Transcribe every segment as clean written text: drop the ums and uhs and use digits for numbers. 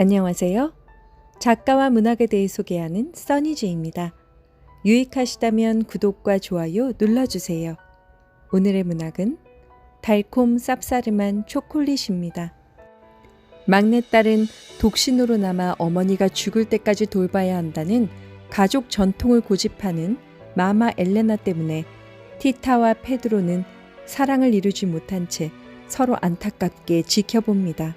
안녕하세요. 작가와 문학에 대해 소개하는 써니즈입니다. 유익하시다면 구독과 좋아요 눌러주세요. 오늘의 문학은 달콤 쌉싸름한 초콜릿입니다. 막내딸은 독신으로 남아 어머니가 죽을 때까지 돌봐야 한다는 가족 전통을 고집하는 마마 엘레나 때문에 티타와 페드로는 사랑을 이루지 못한 채 서로 안타깝게 지켜봅니다.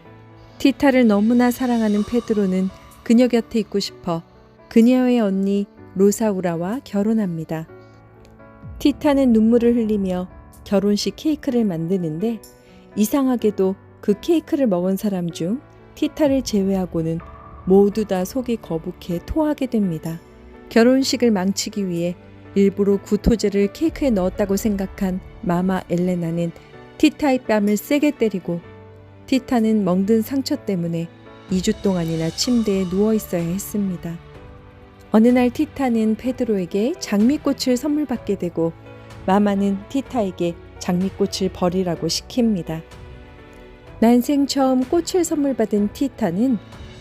티타를 너무나 사랑하는 페드로는 그녀 곁에 있고 싶어 그녀의 언니 로사우라와 결혼합니다. 티타는 눈물을 흘리며 결혼식 케이크를 만드는데 이상하게도 그 케이크를 먹은 사람 중 티타를 제외하고는 모두 다 속이 거북해 토하게 됩니다. 결혼식을 망치기 위해 일부러 구토제를 케이크에 넣었다고 생각한 마마 엘레나는 티타의 뺨을 세게 때리고 티타는 멍든 상처 때문에 2주 동안이나 침대에 누워 있어야 했습니다. 어느 날 티타는 페드로에게 장미꽃을 선물 받게 되고 마마는 티타에게 장미꽃을 버리라고 시킵니다. 난생 처음 꽃을 선물 받은 티타는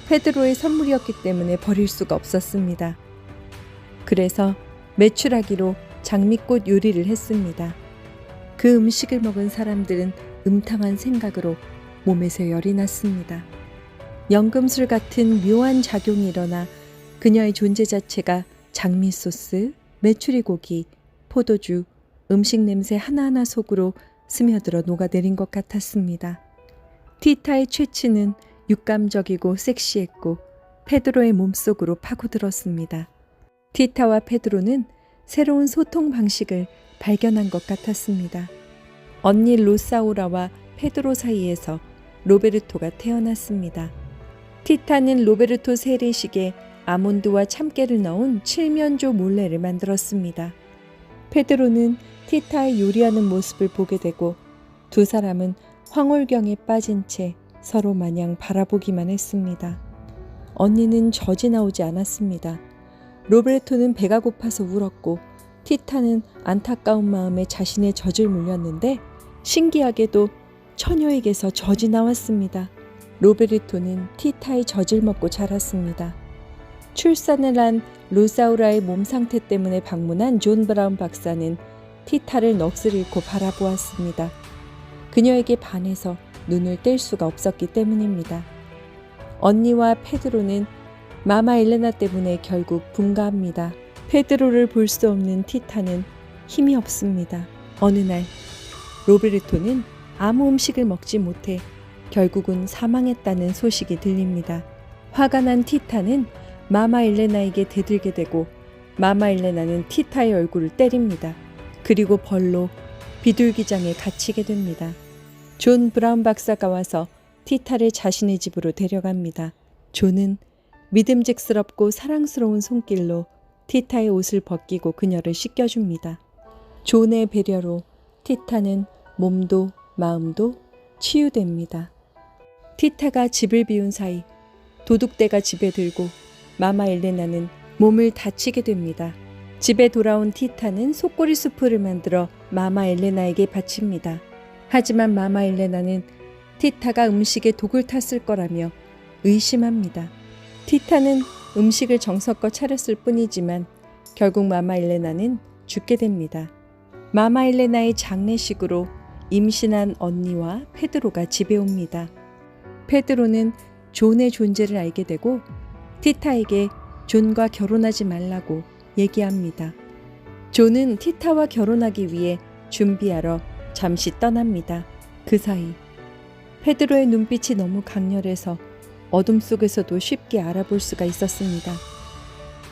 페드로의 선물이었기 때문에 버릴 수가 없었습니다. 그래서 메추라기로 장미꽃 요리를 했습니다. 그 음식을 먹은 사람들은 음탕한 생각으로 몸에서 열이 났습니다. 연금술 같은 묘한 작용이 일어나 그녀의 존재 자체가 장미 소스, 메추리 고기, 포도주, 음식 냄새 하나하나 속으로 스며들어 녹아내린 것 같았습니다. 티타의 최치는 육감적이고 섹시했고 페드로의 몸속으로 파고들었습니다. 티타와 페드로는 새로운 소통 방식을 발견한 것 같았습니다. 언니 로사우라와 페드로 사이에서 로베르토가 태어났습니다. 티타는 로베르토 세례식에 아몬드와 참깨를 넣은 칠면조 몰래를 만들었습니다. 페드로는 티타의 요리하는 모습을 보게 되고 두 사람은 황홀경에 빠진 채 서로 마냥 바라보기만 했습니다. 언니는 젖이 나오지 않았습니다. 로베르토는 배가 고파서 울었고 티타는 안타까운 마음에 자신의 젖을 물렸는데 신기하게도 처녀에게서 젖이 나왔습니다. 로베르토는 티타의 젖을 먹고 자랐습니다. 출산을 한 로사우라의 몸 상태 때문에 방문한 존 브라운 박사는 티타를 넋을 잃고 바라보았습니다. 그녀에게 반해서 눈을 뗄 수가 없었기 때문입니다. 언니와 페드로는 마마 엘레나 때문에 결국 분가합니다. 페드로를 볼 수 없는 티타는 힘이 없습니다. 어느 날 로베르토는 아무 음식을 먹지 못해 결국은 사망했다는 소식이 들립니다. 화가 난 티타는 마마 엘레나에게 대들게 되고 마마 엘레나는 티타의 얼굴을 때립니다. 그리고 벌로 비둘기장에 갇히게 됩니다. 존 브라운 박사가 와서 티타를 자신의 집으로 데려갑니다. 존은 믿음직스럽고 사랑스러운 손길로 티타의 옷을 벗기고 그녀를 씻겨줍니다. 존의 배려로 티타는 몸도 마음도 치유됩니다. 티타가 집을 비운 사이 도둑대가 집에 들고 마마 엘레나는 몸을 다치게 됩니다. 집에 돌아온 티타는 속꼬리 수프를 만들어 마마 엘레나에게 바칩니다. 하지만 마마 엘레나는 티타가 음식에 독을 탔을 거라며 의심합니다. 티타는 음식을 정성껏 차렸을 뿐이지만 결국 마마 엘레나는 죽게 됩니다. 마마 엘레나의 장례식으로 임신한 언니와 페드로가 집에 옵니다. 페드로는 존의 존재를 알게 되고 티타에게 존과 결혼하지 말라고 얘기합니다. 존은 티타와 결혼하기 위해 준비하러 잠시 떠납니다. 그 사이 페드로의 눈빛이 너무 강렬해서 어둠 속에서도 쉽게 알아볼 수가 있었습니다.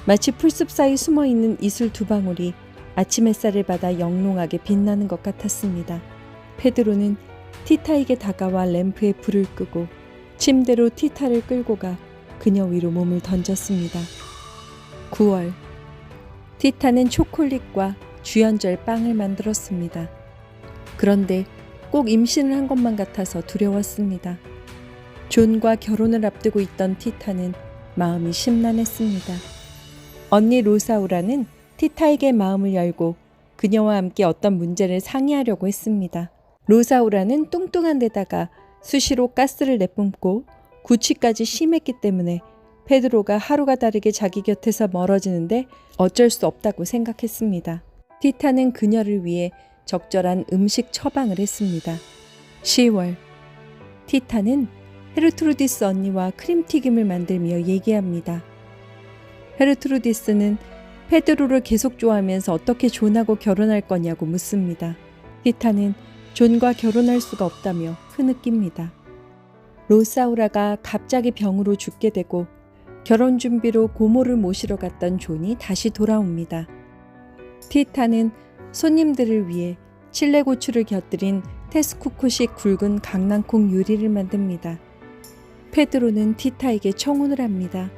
마치 풀숲 사이 숨어있는 이슬 두 방울이 아침 햇살을 받아 영롱하게 빛나는 것 같았습니다. 페드로는 티타에게 다가와 램프에 불을 끄고 침대로 티타를 끌고 가 그녀 위로 몸을 던졌습니다. 9월, 티타는 초콜릿과 주연절 빵을 만들었습니다. 그런데 꼭 임신을 한 것만 같아서 두려웠습니다. 존과 결혼을 앞두고 있던 티타는 마음이 심란했습니다. 언니 로사우라는 티타에게 마음을 열고 그녀와 함께 어떤 문제를 상의하려고 했습니다. 로사우라는 뚱뚱한 데다가 수시로 가스를 내뿜고 구취까지 심했기 때문에 페드로가 하루가 다르게 자기 곁에서 멀어지는데 어쩔 수 없다고 생각했습니다. 티타는 그녀를 위해 적절한 음식 처방을 했습니다. 10월, 티타는 헤르트루디스 언니와 크림튀김을 만들며 얘기합니다. 헤르트루디스는 페드로를 계속 좋아하면서 어떻게 존하고 결혼할 거냐고 묻습니다. 티타는 존과 결혼할 수가 없다며 흐느낍니다. 로사우라가 갑자기 병으로 죽게 되고 결혼 준비로 고모를 모시러 갔던 존이 다시 돌아옵니다. 티타는 손님들을 위해 칠레 고추를 곁들인 테스쿠코식 굵은 강낭콩 요리를 만듭니다. 페드로는 티타에게 청혼을 합니다.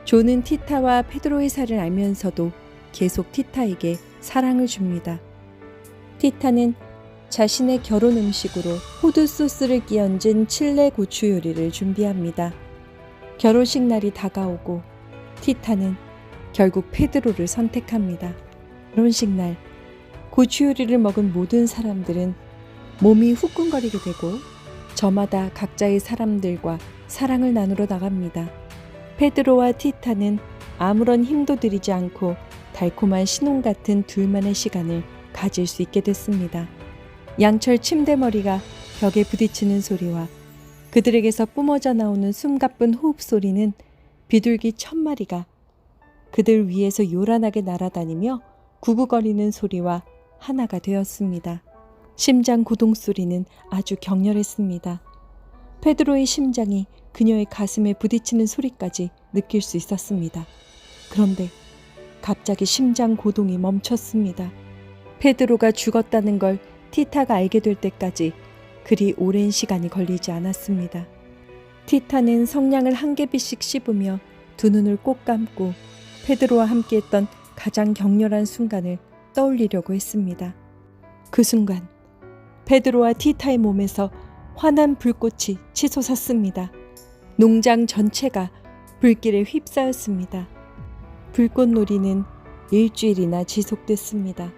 존은 티타와 페드로의 살을 알면서도 계속 티타에게 사랑을 줍니다. 티타는 자신의 결혼 음식으로 호두 소스를 끼얹은 칠레 고추 요리를 준비합니다. 결혼식 날이 다가오고 티타는 결국 페드로를 선택합니다. 결혼식 날 고추 요리를 먹은 모든 사람들은 몸이 후끈거리게 되고 저마다 각자의 사람들과 사랑을 나누러 나갑니다. 페드로와 티타는 아무런 힘도 들이지 않고 달콤한 신혼 같은 둘만의 시간을 가질 수 있게 됐습니다. 양철 침대머리가 벽에 부딪히는 소리와 그들에게서 뿜어져 나오는 숨가쁜 호흡 소리는 비둘기 1000마리가 그들 위에서 요란하게 날아다니며 구구거리는 소리와 하나가 되었습니다. 심장 고동 소리는 아주 격렬했습니다. 페드로의 심장이 그녀의 가슴에 부딪히는 소리까지 느낄 수 있었습니다. 그런데 갑자기 심장 고동이 멈췄습니다. 페드로가 죽었다는 걸 티타가 알게 될 때까지 그리 오랜 시간이 걸리지 않았습니다. 티타는 성냥을 한 개비씩 씹으며 두 눈을 꼭 감고 페드로와 함께했던 가장 격렬한 순간을 떠올리려고 했습니다. 그 순간 페드로와 티타의 몸에서 환한 불꽃이 치솟았습니다. 농장 전체가 불길에 휩싸였습니다. 불꽃놀이는 일주일이나 지속됐습니다.